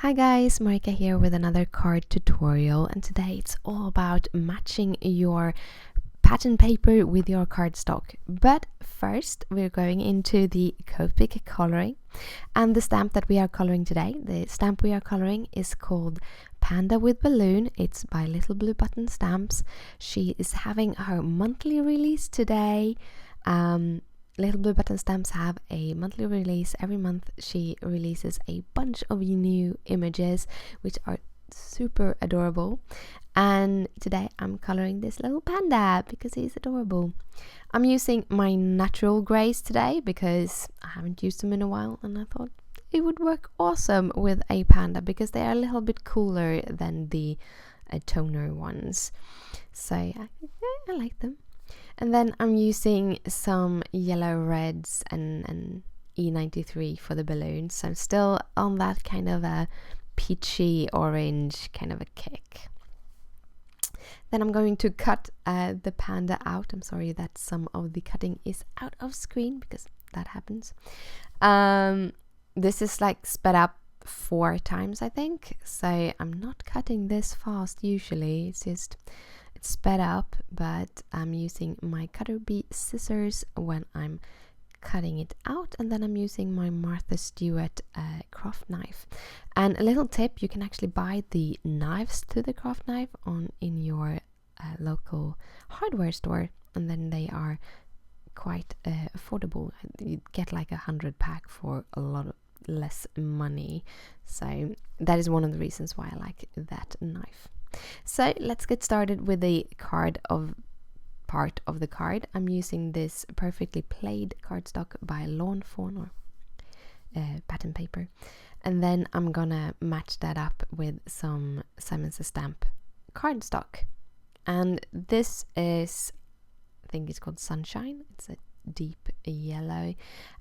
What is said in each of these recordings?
Hi guys, Marika here with another card tutorial, and today it's all about matching your pattern paper with your cardstock. But first we're going into the Copic coloring, and the stamp that we are coloring today, the stamp we are coloring is called Panda with Balloon. It's by Little Blue Button Stamps. She is having her monthly release today. Little Blue Button Stamps have a monthly release. Every month she releases a bunch of new images which are super adorable, and today I'm coloring this little panda because he's adorable. I'm using my natural grays today because I haven't used them in a while, and I thought it would work awesome with a panda because they are a little bit cooler than the toner ones, so I like them. And then I'm using some yellow reds and E93 for the balloons. So I'm still on that kind of a peachy orange kind of a kick. Then I'm going to cut the panda out. I'm sorry that some of the cutting is out of screen because that happens. This is like sped up 4 times, I think. So I'm not cutting this fast usually. It's sped up, but I'm using my cutter bee scissors when I'm cutting it out, and then I'm using my Martha Stewart craft knife. And a little tip, you can actually buy the knives to the craft knife in your local hardware store, and then they are quite affordable. You get like 100 pack for a lot less money, so that is one of the reasons why I like that knife. So let's get started with the part of the card. I'm using this perfectly played cardstock by Lawn Fawn or pattern paper, and then I'm gonna match that up with some Simon Says Stamp cardstock, and this is, I think it's called Sunshine. It's a deep yellow.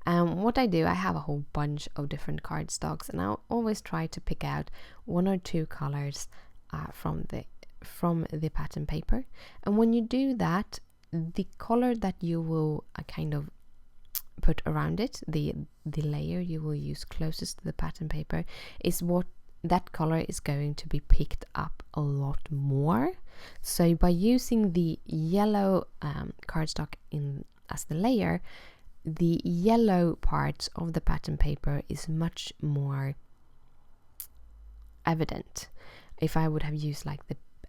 What I do, I have a whole bunch of different cardstocks, and I always try to pick out 1 or 2 colors from the pattern paper, and when you do that, the color that you will kind of put around it, the layer you will use closest to the pattern paper, is what that color is going to be picked up a lot more. So by using the yellow cardstock as the layer, the yellow part of the pattern paper is much more evident. If I would have used like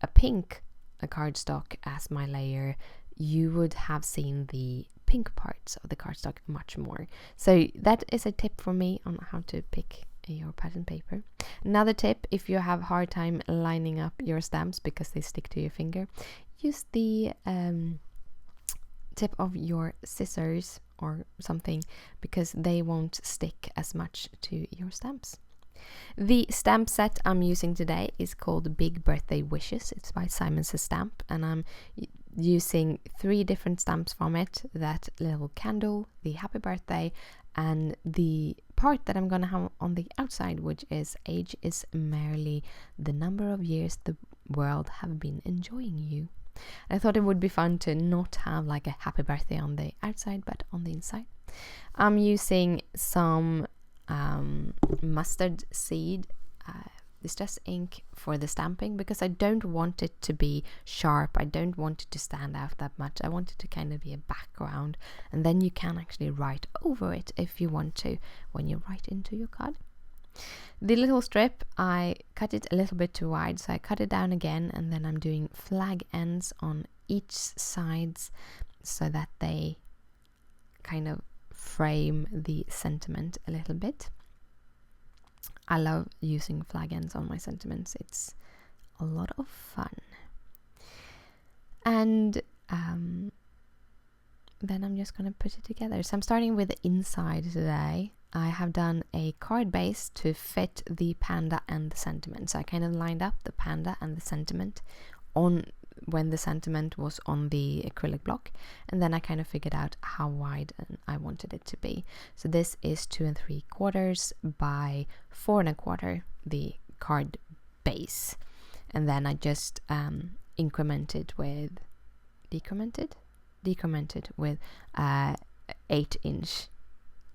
a pink cardstock as my layer, you would have seen the pink parts of the cardstock much more. So that is a tip for me on how to pick your pattern paper. Another tip, if you have a hard time lining up your stamps because they stick to your finger, use the tip of your scissors or something, because they won't stick as much to your stamps. The stamp set I'm using today is called Big Birthday Wishes. It's by Simon Says Stamp, and I'm using 3 different stamps from it. That little candle, the happy birthday, and the part that I'm gonna have on the outside, which is age is merely the number of years the world have been enjoying you. I thought it would be fun to not have like a happy birthday on the outside, but on the inside. I'm using some mustard seed distress ink for the stamping because I don't want it to be sharp. I don't want it to stand out that much. I want it to kind of be a background, and then you can actually write over it if you want to when you write into your card. The little strip, I cut it a little bit too wide, so I cut it down again, and then I'm doing flag ends on each sides so that they kind of frame the sentiment a little bit. I love using flag ends on my sentiments. It's a lot of fun. And then I'm just going to put it together. So I'm starting with the inside today. I have done a card base to fit the panda and the sentiment. So I kind of lined up the panda and the sentiment on when the sentiment was on the acrylic block, and then I kind of figured out how wide I wanted it to be. So this is 2 3/4 by 4 1/4, the card base, and then I just decremented with 8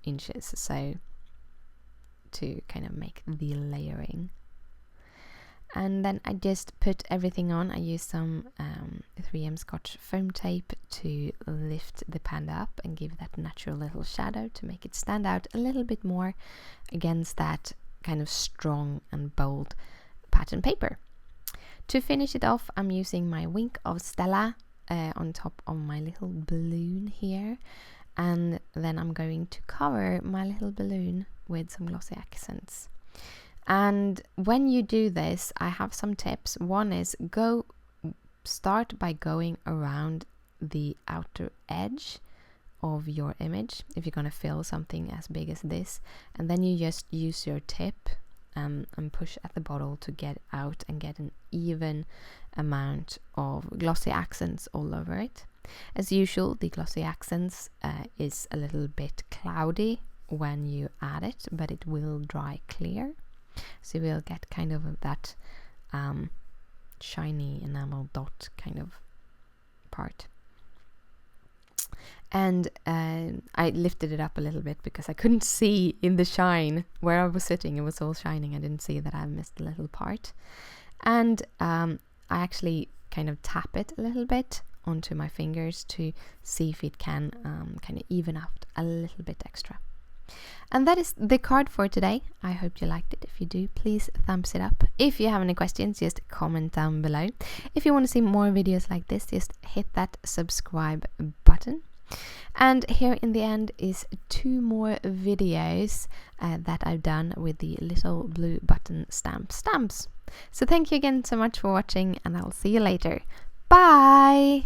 inches, so to kind of make the layering And then I just put everything on. I used some 3M Scotch foam tape to lift the Panda up and give that natural little shadow to make it stand out a little bit more against that kind of strong and bold pattern paper. To finish it off, I'm using my Wink of Stella on top of my little balloon here, and then I'm going to cover my little balloon with some glossy accents. And when you do this, I have some tips. One is start by going around the outer edge of your image if you're going to fill something as big as this, and then you just use your tip and push at the bottle to get out and get an even amount of glossy accents all over it. As usual, the glossy accents is a little bit cloudy when you add it, but it will dry clear. So we'll get kind of that shiny enamel dot kind of part. And I lifted it up a little bit because I couldn't see in the shine where I was sitting. It was all shining. I didn't see that I missed a little part. And I actually kind of tap it a little bit onto my fingers to see if it can kind of even out a little bit extra. And that is the card for today. I hope you liked it. If you do, please thumbs it up. If you have any questions, just comment down below. If you want to see more videos like this, just hit that subscribe button. And here in the end is 2 more videos that I've done with the little blue button stamps. So thank you again so much for watching, and I'll see you later. Bye!